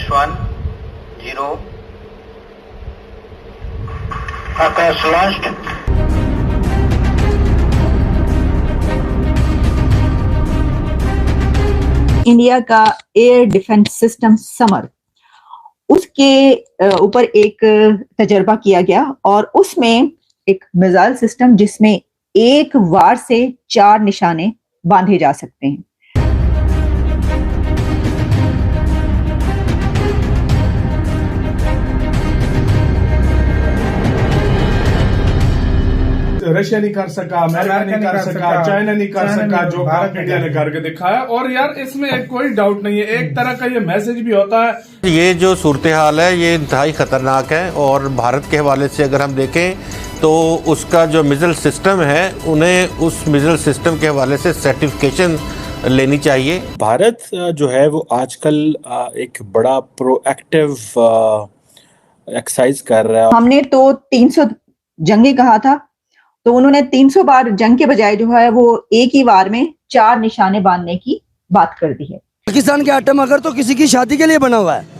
H1 0 Akash launched. India का air defence system summer, उसके ऊपर एक तजर्बा किया गया और उसमें एक मिसाइल सिस्टम जिसमें एक वार से 4 निशाने बांधे जा सकते हैं। रशिया नहीं कर सका, अमेरिका नहीं कर सका, चाइना नहीं कर सका, जो भारत इंडिया ने करके दिखाया। और यार इसमें कोई डाउट नहीं है, एक तरह का ये मैसेज भी होता है। ये जो सूरत हाल है ये इंतहाई खतरनाक है और भारत के हवाले से अगर हम देखें तो उसका जो मिसाइल सिस्टम है उन्हें उस मिसाइल सिस्टम के हवाले से सर्टिफिकेशन लेनी चाहिए। भारत जो है वो आजकल एक बड़ा प्रोएक्टिव एक्सरसाइज कर रहा है। हमने तो 300 जंगे कहा था, तो उन्होंने 300 बार जंग के बजाय जो है वो एक ही वार में 4 निशाने बांधने की बात कर दी है। पाकिस्तान के आटम अगर तो किसी की शादी के लिए बना हुआ है,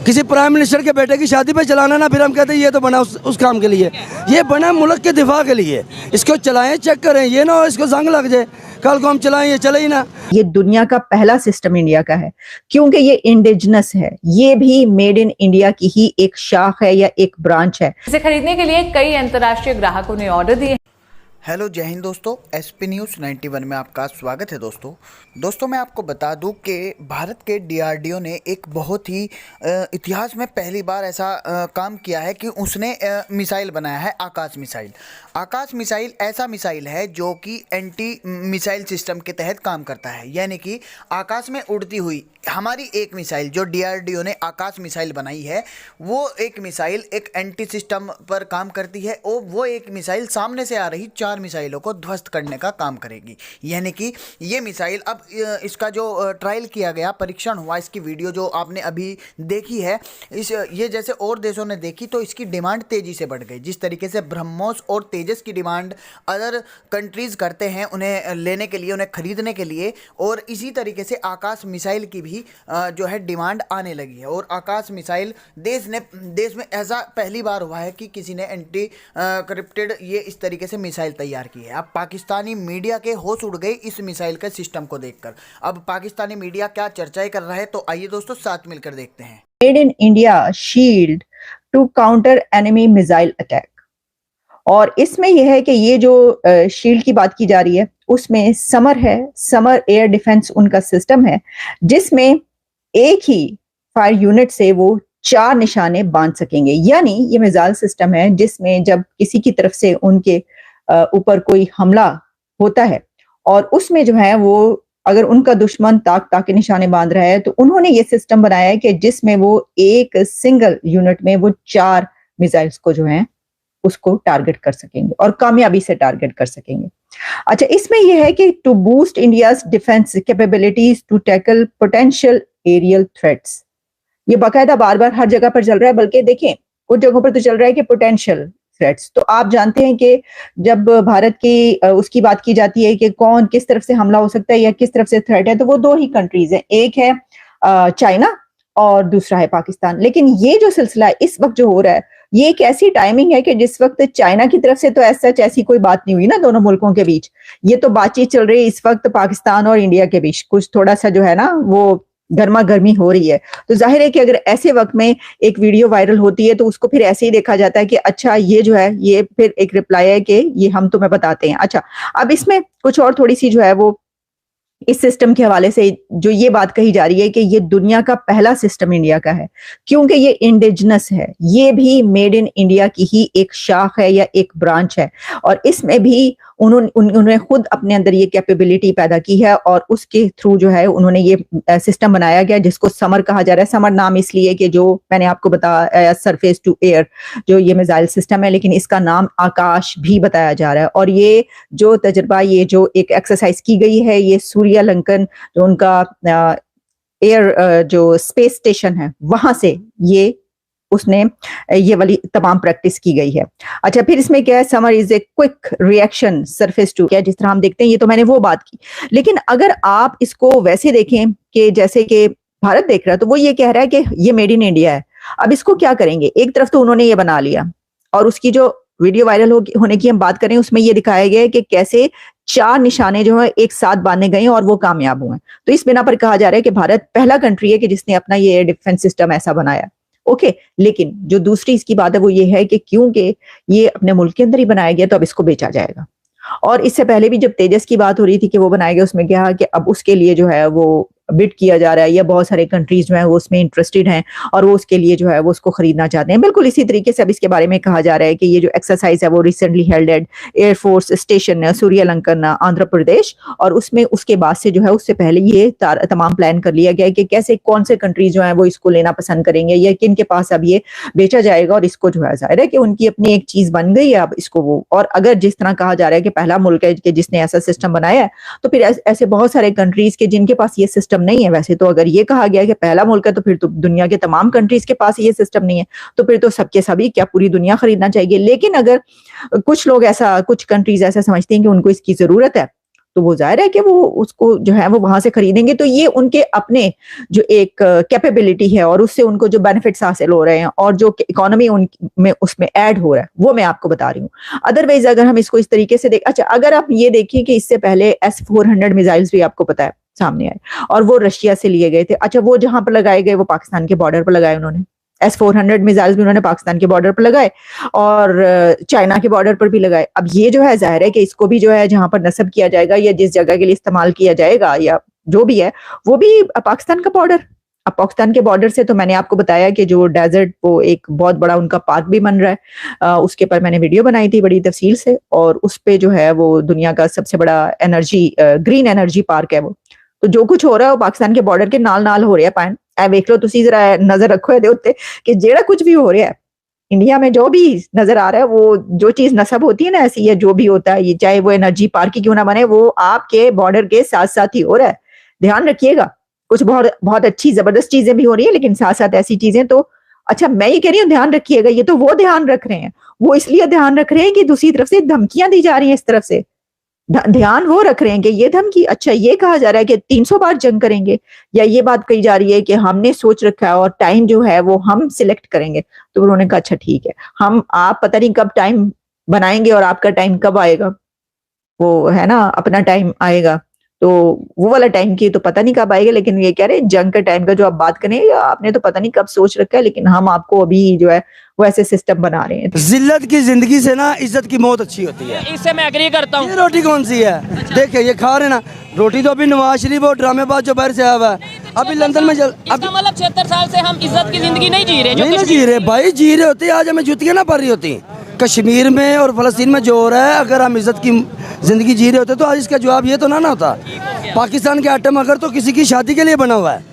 किसी प्राइम मिनिस्टर के बेटे की शादी पे चलाना ना, फिर हम कहते हैं ये तो बना उस काम के लिए। ये बना मुल्क के दिफा के लिए, इसको चलाएं, चेक करें, ये ना हो इसको जंग लग जाए, कल को हम चलाएं ये चले ही ना। ये दुनिया का पहला सिस्टम इंडिया का है क्योंकि ये इंडिजिनस है, ये भी मेड इन इंडिया की ही एक शाख है या एक ब्रांच है। इसे खरीदने के लिए कई अंतर्राष्ट्रीय ग्राहकों ने ऑर्डर दिए। हेलो जय हिंद दोस्तों, एसपी न्यूज़ 91 में आपका स्वागत है। दोस्तों मैं आपको बता दूं कि भारत के डीआरडीओ ने एक बहुत ही इतिहास में पहली बार ऐसा काम किया है कि उसने मिसाइल बनाया है, आकाश मिसाइल। आकाश मिसाइल ऐसा मिसाइल है जो कि एंटी मिसाइल सिस्टम के तहत काम करता है, यानी कि आकाश में उड़ती हुई हमारी एक मिसाइल जो डीआरडीओ ने आकाश मिसाइल बनाई है, वो एक मिसाइल एक एंटी सिस्टम पर काम करती है और वो एक मिसाइल सामने से आ रही 4 मिसाइलों को ध्वस्त करने का काम करेगी। यानी कि ये मिसाइल अब इसका जो ट्रायल किया गया, परीक्षण हुआ, इसकी वीडियो जो आपने अभी देखी है, ये जैसे और देशों ने देखी तो इसकी डिमांड तेज़ी से बढ़ गई। जिस तरीके से ब्रह्मोस और तेजस की डिमांड अदर कंट्रीज़ करते हैं उन्हें लेने के लिए, उन्हें खरीदने के लिए, और इसी तरीके से आकाश मिसाइल की भी जो है डिमांड आने लगी है। और आकाश मिसाइल देश में ऐसा पहली बार हुआ है कि किसी ने एंटी क्रिप्टेड ये इस तरीके से मिसाइल तैयार की है। अब पाकिस्तानी मीडिया के होश उड़ गए इस मिसाइल के सिस्टम को देखकर। अब पाकिस्तानी मीडिया क्या चर्चाएं कर रहा है, तो आइए दोस्तों साथ मिलकर देखते हैं। Made in India shield to counter enemy missile attack. और इसमें यह है कि ये जो शील्ड की बात की जा रही है उसमें समर है, समर एयर डिफेंस उनका सिस्टम है, जिसमें एक ही फायर यूनिट से वो 4 निशाने बांध सकेंगे। यानी ये मिसाइल सिस्टम है जिसमें जब किसी की तरफ से उनके ऊपर कोई हमला होता है और उसमें जो है वो अगर उनका दुश्मन ताक के निशाने बांध रहा है, तो उन्होंने ये सिस्टम बनाया है कि जिसमें वो एक सिंगल यूनिट में वो 4 मिसाइल्स को जो है उसको टारगेट कर सकेंगे और कामयाबी से टारगेट कर सकेंगे। अच्छा, इसमें यह है कि to boost India's defence capabilities to tackle potential aerial threats. ये बाकायदा बार बार हर जगह पर चल रहा है, बल्कि देखें कुछ जगहों पर तो चल रहा है कि पोटेंशियल थ्रेट्स। तो आप जानते हैं कि जब भारत की उसकी बात की जाती है कि कौन किस तरफ से हमला हो सकता है या किस तरफ से थ्रेट है, तो वो 2 ही कंट्रीज हैं, एक है चाइना और दूसरा है पाकिस्तान। लेकिन ये जो सिलसिला इस वक्त जो हो रहा है, ये एक ऐसी टाइमिंग है कि जिस वक्त चाइना की तरफ से तो ऐसी कोई बात नहीं हुई ना दोनों मुल्कों के बीच। ये तो बातचीत चल रही है इस वक्त पाकिस्तान और इंडिया के बीच, कुछ थोड़ा सा जो है ना वो गर्मा गर्मी हो रही है। तो जाहिर है कि अगर ऐसे वक्त में एक वीडियो वायरल होती है तो उसको फिर ऐसे ही देखा जाता है कि अच्छा ये जो है ये फिर एक रिप्लाई है कि ये हम तुम्हें बताते हैं। अच्छा, अब इसमें कुछ और थोड़ी सी जो है वो इस सिस्टम के हवाले से जो ये बात कही जा रही है कि ये दुनिया का पहला सिस्टम इंडिया का है क्योंकि ये इंडिजिनस है, ये भी मेड इन इंडिया की ही एक शाख है या एक ब्रांच है। और इसमें भी उन्होंने खुद अपने अंदर ये कैपेबिलिटी पैदा की है और उसके थ्रू जो है उन्होंने ये सिस्टम बनाया गया जिसको समर कहा जा रहा है। समर नाम इसलिए कि जो मैंने आपको बताया सरफेस टू एयर जो ये मिसाइल सिस्टम है, लेकिन इसका नाम आकाश भी बताया जा रहा है। और ये जो तजर्बा, ये जो एक एक्सरसाइज की गई है, ये सूर्यलंकन जो उनका एयर जो स्पेस स्टेशन है वहां से ये उसने ये वाली तमाम प्रैक्टिस की गई है। अच्छा, फिर इसमें क्या है, SAMAR is a quick reaction surface to, क्या जिस तरह हम देखते हैं, ये तो मैंने वो बात की। लेकिन अगर आप इसको वैसे देखें कि जैसे कि भारत देख रहा है, तो वो ये कह रहा है कि ये मेड इन इंडिया है। अब इसको क्या करेंगे? एक तरफ तो उन्होंने ये बना लिया, और उसकी जो वीडियो वायरल होने की हम बात करें, उसमें ये दिखाया गया है कि कैसे 4 निशाने जो है एक साथ बांधे गए और वो कामयाब हुए। तो इस बिना पर कहा जा रहा है कि भारत पहला कंट्री है कि जिसने अपना ये एयर डिफेंस सिस्टम ऐसा बनाया। ओके, लेकिन जो दूसरी इसकी बात है वो ये है कि क्योंकि ये अपने मुल्क के अंदर ही बनाया गया, तो अब इसको बेचा जाएगा। और इससे पहले भी जब तेजस की बात हो रही थी कि वो बनाया गया, उसमें क्या कि अब उसके लिए जो है वो बिड किया जा रहा है, या बहुत सारे कंट्रीज जो है वो उसमें इंटरेस्टेड हैं और वो उसके लिए जो है वो उसको खरीदना चाहते हैं। बिल्कुल इसी तरीके से अब इसके बारे में कहा जा रहा है कि ये जो एक्सरसाइज है वो recently held at air force station Suryalanka Andhra Pradesh, और उसमें उसके बाद से जो है उससे पहले ये तमाम प्लान कर लिया गया है कि कैसे कौन से कंट्रीज जो है वो इसको लेना पसंद करेंगे, या किन के पास अब ये बेचा जाएगा। और इसको जो है जाहिर है कि उनकी अपनी एक चीज बन गई है अब इसको वो, और अगर जिस तरह कहा जा रहा है कि पहला मुल्क है कि जिसने ऐसा सिस्टम बनाया है, तो फिर ऐसे बहुत सारे कंट्रीज के जिनके पास ये सिस्टम नहीं है। वैसे तो अगर ये कहा गया कि पहला मुल्क है, तो फिर तो दुनिया के तमाम कंट्रीज के पास ये सिस्टम नहीं है, तो फिर तो सबके सभी क्या पूरी दुनिया खरीदना चाहिए। लेकिन अगर कुछ लोग ऐसा, कुछ कंट्रीज ऐसा समझते हैं कि उनको इसकी जरूरत है, तो वो जाहिर है कि वो उसको जो है वो वहां से खरीदेंगे। तो ये उनके अपने जो एक कैपेबिलिटी है और उससे उनको जो बेनिफिट्स हासिल हो रहे हैं और जो इकोनॉमी उनमें उसमें ऐड हो रहा है, वो मैं आपको बता रही हूँ। अदरवाइज अगर हम इसको इस तरीके से अच्छा, अगर आप ये देखिए कि इससे पहले S-400 मिसाइल्स भी आपको पता है सामने आए, और वो रशिया से लिए गए थे। अच्छा, वो जहां पर लगाए गए वो पाकिस्तान के बॉर्डर पर लगाए उन्होंने। S-400 मिसाइल्स भी उन्होंने पाकिस्तान के बॉर्डर पर लगाए और चाइना के बॉर्डर पर भी लगाए। अब ये जो है जाहिर है कि इसको भी जो है जहां पर नस्ब किया जाएगा या जिस जगह के लिए इस्तेमाल किया जाएगा या जो भी है, वो भी पाकिस्तान का बॉर्डर। अब पाकिस्तान के बॉर्डर से तो मैंने आपको बताया कि जो डेजर्ट, वो एक बहुत बड़ा उनका पार्क भी बन रहा है। उसके पर मैंने वीडियो बनाई थी बड़ी तफसील से, और उस पे जो है वो दुनिया का सबसे बड़ा ग्रीन एनर्जी पार्क है वो। तो जो कुछ हो रहा है वो पाकिस्तान के बॉर्डर के नाल हो रहा है। ऐ वेख लो तुसी, जरा नजर रखो ਇਹਦੇ ਉੱਤੇ कि जेड़ा कुछ भी हो रहा है इंडिया में, जो भी नजर आ रहा है, वो जो चीज नस्ब होती है ना ऐसी, या जो भी होता है, ये चाहे वो एनर्जी पार्क ही क्यों ना बने, वो आपके बॉर्डर के साथ साथ ही हो रहा है। ध्यान रखिएगा, कुछ बहुत बहुत अच्छी जबरदस्त चीजें भी हो रही है, लेकिन साथ साथ ऐसी चीजें तो अच्छा, मैं ये कह रही हूँ ध्यान रखिएगा। ये तो वो ध्यान रख रहे हैं, वो इसलिए ध्यान रख रहे हैं कि दूसरी तरफ से धमकियां दी जा रही हैं। इस तरफ से ध्यान वो रख रहे हैं कि ये धमकी, अच्छा ये कहा जा रहा है कि 300 बार जंग करेंगे, या ये बात कही जा रही है कि हमने सोच रखा है और टाइम जो है वो हम सिलेक्ट करेंगे। तो उन्होंने कहा अच्छा ठीक है, आप पता नहीं कब टाइम बनाएंगे और आपका टाइम कब आएगा, वो है ना अपना टाइम आएगा, तो वो वाला टाइम की तो पता नहीं कब आएगा। लेकिन ये कह रहे हैं जंग के टाइम का जो आप बात करें, आपने तो पता नहीं कब सोच रखा है, लेकिन हम आपको अभी जो है वो ऐसे सिस्टम बना रहे हैं। जिल्लत की जिंदगी से ना इज्जत की मौत अच्छी होती है, इससे मैं एग्री करता हूँ। ये रोटी कौन सी है? देखिए ये खा रहे ना रोटी, तो अभी नवाज शरीफ और ड्रामेबाज जो बाहर से आया हुआ है, अभी लंदन में इसका मतलब 76 साल से हम इज्जत की जिंदगी नहीं जी रहे। नहीं जी रहे भाई, जी रहे होते। आज हमें जुतियाँ ना पड़ रही होती कश्मीर में और फलस्तीन में जो हो रहा है। अगर हम इज्जत की जिंदगी जी रहे होते तो आज इसका जवाब ये तो ना होता। पाकिस्तान के एटम अगर तो किसी की शादी के लिए बना हुआ है,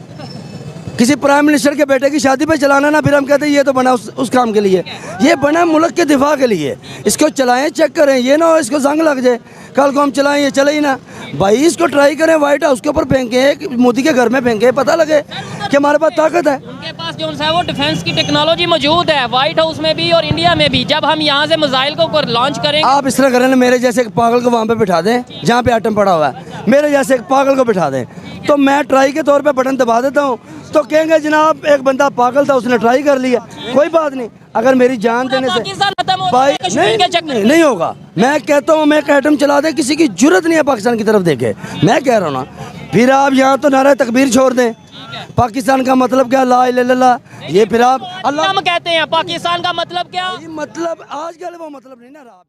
किसी प्राइम मिनिस्टर के बेटे की शादी पे चलाना ना, फिर हम कहते हैं ये तो बना उस काम के लिए। ये बना मुल्क के दिफा के लिए। इसको चलाएं, चेक करें, ये ना हो इसको जंग लग जाए, कल को हम चलाएं ये चले ही ना। भाई इसको ट्राई करें, व्हाइट हाउस के ऊपर फेंके, मोदी के घर में फेंके, पता लगे कि हमारे पास ताकत है। उनके पास जो है वो डिफेंस की टेक्नोलॉजी मौजूद है, व्हाइट हाउस में भी और इंडिया में भी। जब हम यहाँ से मिसाइल को लॉन्च करेंगे, आप इस तरह करें ना, मेरे जैसे एक पागल को वहाँ पे बिठा दें जहाँ पे एटम पड़ा हुआ है, मेरे जैसे एक पागल को बिठा दें, तो मैं ट्राई के तौर पे बटन दबा देता हूँ, तो कहेंगे जनाब एक बंदा पागल था, उसने ट्राई कर लिया। कोई बात नहीं, अगर मेरी जान देने से भाई नहीं होगा। मैं कहता हूँ मैं एटम चला दे, किसी की जरूरत नहीं है पाकिस्तान की तरफ देखे। मैं कह रहा हूँ ना, फिर आप यहाँ तो नारा तकबीर छोड़ दें। पाकिस्तान का मतलब क्या? ला इलाहा इल्लल्लाह। ये फिर आप अल्लाह कहते हैं, पाकिस्तान का मतलब क्या? मतलब आज कल वो मतलब नहीं ना रहा।